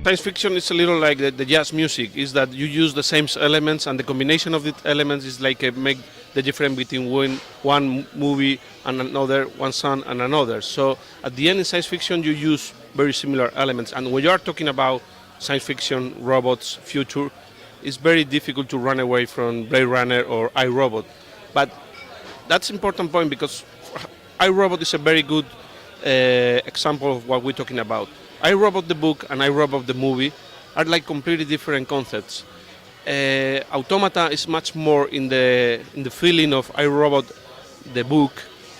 Science fiction is a little like the jazz music, is that you use the same elements and the combination of the elements is like make the difference between one movie and another, one song and another. So at the end in science fiction you use very similar elements, and when you are talking about science fiction, robots, future, it's very difficult to run away from Blade Runner or iRobot. But that's an important point because iRobot is a very good example of what we're talking about. iRobot the book and iRobot the movie are like completely different concepts. Automata is much more in the feeling of iRobot the book,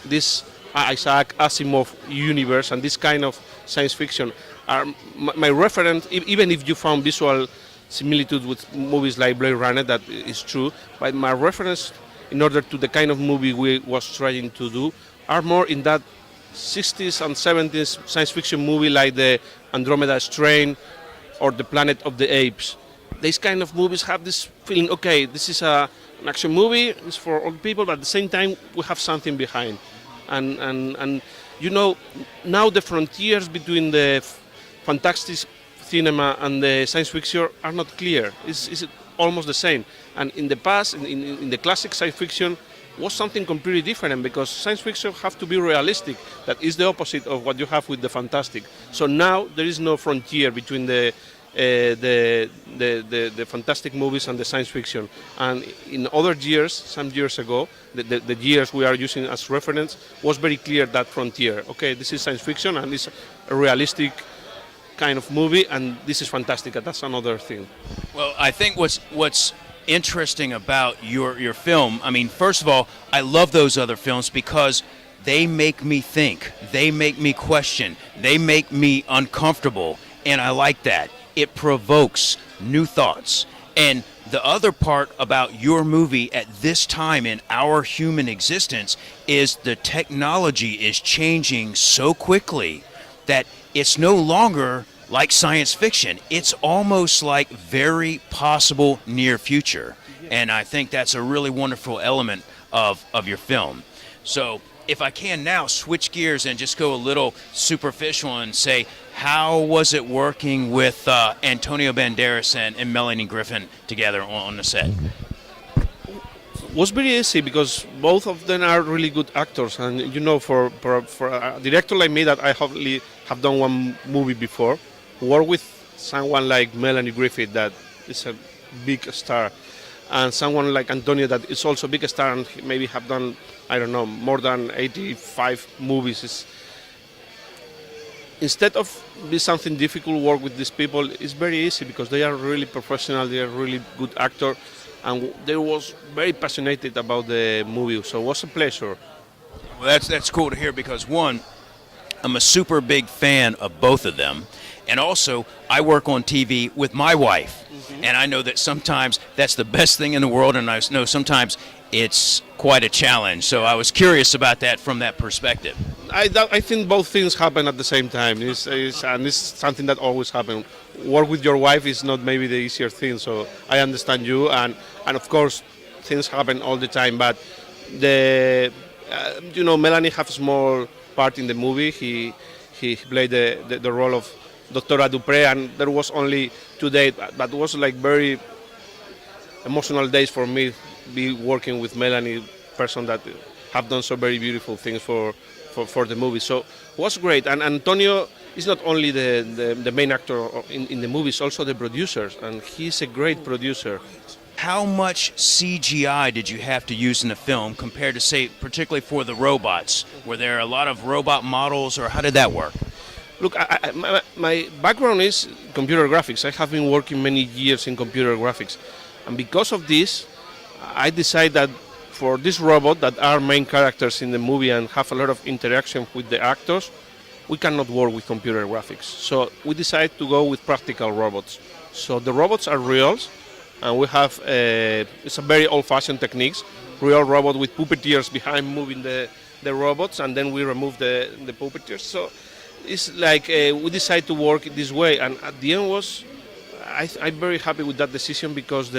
this Isaac Asimov universe and this kind of science fiction are my reference. Even if you found visual similitude with movies like Blade Runner, that is true, but my reference in order to the kind of movie we was trying to do are more in that 60s and 70s science fiction movie like the Andromeda Strain or the Planet of the Apes. These kind of movies have this feeling, okay, this is an action movie, it's for all people, but at the same time we have something behind. And you know, now the frontiers between the fantastic cinema and the science fiction are not clear. It's almost the same. And in the past, in the classic science fiction, was something completely different because science fiction have to be realistic. That is the opposite of what you have with the fantastic. So now there is no frontier between the fantastic movies and the science fiction. And in other years, some years ago, the years we are using as reference, was very clear that frontier. Okay, this is science fiction and it's a realistic kind of movie, and this is fantastic. And that's another thing. Well, I think what's interesting about your film, I mean, first of all, I love those other films because they make me think, they make me question, they make me uncomfortable, and I like that. It provokes new thoughts. And the other part about your movie at this time in our human existence is the technology is changing so quickly that it's no longer like science fiction. It's almost like very possible near future. And I think that's a really wonderful element of your film. So if I can now switch gears and just go a little superficial and say, how was it working with Antonio Banderas and Melanie Griffin together on the set? It was very easy because both of them are really good actors, and you know, for a director like me that I have done one movie before, work with someone like Melanie Griffith that is a big star, and someone like Antonio that is also a big star and maybe have done, I don't know, more than 85 movies. Instead of be something difficult work with these people, it's very easy because they are really professional, they are really good actors, and they was very passionate about the movie, so it was a pleasure. Well, that's cool to hear because one, I'm a super big fan of both of them. And also, I work on TV with my wife, and I know that sometimes that's the best thing in the world, and I know sometimes it's quite a challenge. So I was curious about that from that perspective. I think both things happen at the same time, and it's something that always happens. Work with your wife is not maybe the easier thing, so I understand you, and of course, things happen all the time, but you know, Melanie has a small part in the movie. He played the role of Dr. Dupree, and there was only 2 days, but it was like very emotional days for me, be working with Melanie, person that have done so very beautiful things for the movie. So it was great, and Antonio is not only the main actor in the movie, he's also the producer, and he's a great producer. How much CGI did you have to use in the film compared to, say, particularly for the robots? Were there a lot of robot models, or how did that work? Look, my background is computer graphics. I have been working many years in computer graphics. And because of this, I decided that for this robot that are main characters in the movie and have a lot of interaction with the actors, we cannot work with computer graphics. So we decided to go with practical robots. So the robots are real, and we have, it's a very old-fashioned techniques, real robot with puppeteers behind moving the robots, and then we remove the puppeteers. So it's like we decided to work this way, and at the end I'm very happy with that decision because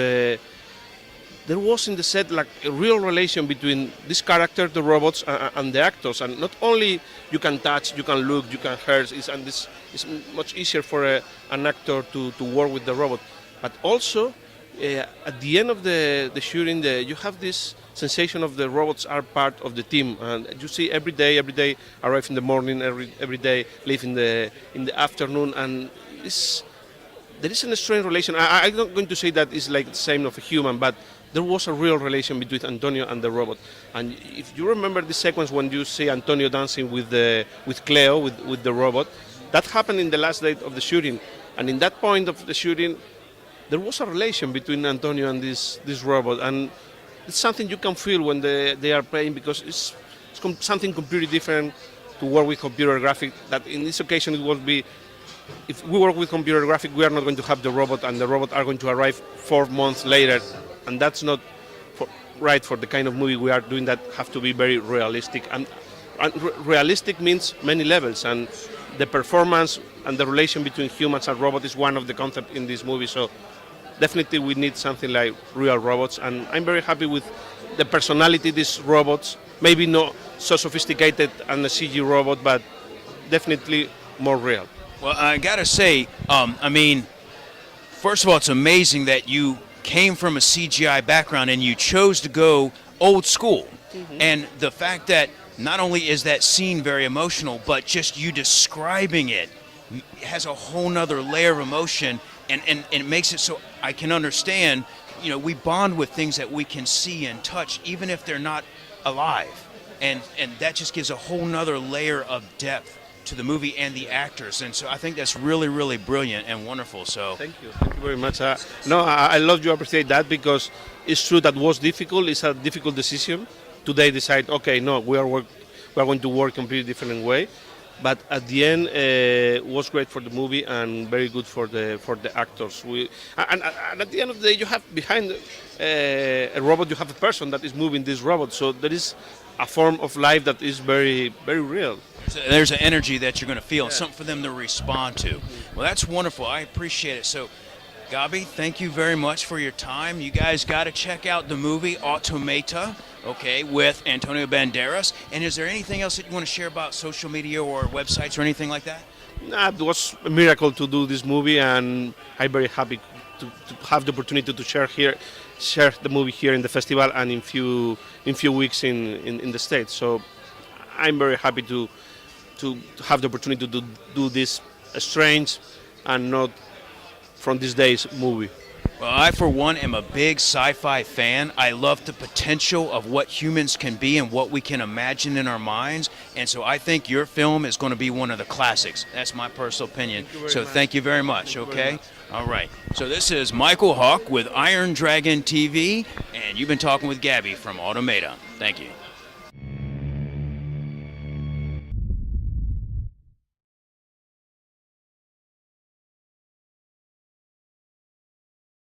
there was in the set like a real relation between this character, the robots, and the actors. And not only you can touch, you can look, you can hear, and this is much easier for an actor to work with the robot. But also, at the end of the shooting, you have this sensation of the robots are part of the team, and you see every day arrive in the morning, every day leave in the afternoon, and there is a strange relation. I'm not going to say that it's like the same of a human, but there was a real relation between Antonio and the robot. And if you remember the sequence when you see Antonio dancing with Cleo, with the robot, that happened in the last day of the shooting. And in that point of the shooting, there was a relation between Antonio and this robot. And it's something you can feel when they are playing, because it's something completely different to work with computer graphic. That in this occasion it will be, if we work with computer graphic, we are not going to have the robot, and the robot are going to arrive 4 months later, and that's not right for the kind of movie we are doing. That have to be very realistic, and realistic means many levels, and the performance and the relation between humans and robots is one of the concepts in this movie. So definitely we need something like real robots, and I'm very happy with the personality of these robots. Maybe not so sophisticated and a CG robot, but definitely more real. Well, I gotta say, I mean, first of all, it's amazing that you came from a CGI background and you chose to go old school. Mm-hmm. And the fact that not only is that scene very emotional, but just you describing it has a whole nother layer of emotion, and it makes it so I can understand, you know, we bond with things that we can see and touch, even if they're not alive. And that just gives a whole nother layer of depth to the movie and the actors, and so I think that's really, really brilliant and wonderful. So thank you very much. I love you appreciate that, because it's true that was difficult. It's a difficult decision. Today decide, okay, no, we are going to work completely different way, but at the end was great for the movie and very good for the actors. And at the end of the day, you have behind a robot, you have a person that is moving this robot. So there is a form of life that is very, very real. There's an energy that you're going to feel, and something for them to respond to. Well, that's wonderful. I appreciate it. So, Gabi, thank you very much for your time. You guys got to check out the movie Automata, okay, with Antonio Banderas. And is there anything else that you want to share about social media or websites or anything like that? It was a miracle to do this movie, and I'm very happy to have the opportunity to share the movie here in the festival and in few weeks in the States. So I'm very happy to have the opportunity to do this strange and not from these days movie. Well, I, for one, am a big sci-fi fan. I love the potential of what humans can be and what we can imagine in our minds. And so I think your film is going to be one of the classics. That's my personal opinion. So thank you very much, okay? All right. So this is Mykel Hawk with Iron Dragon TV, and you've been talking with Gabi from Automata. Thank you.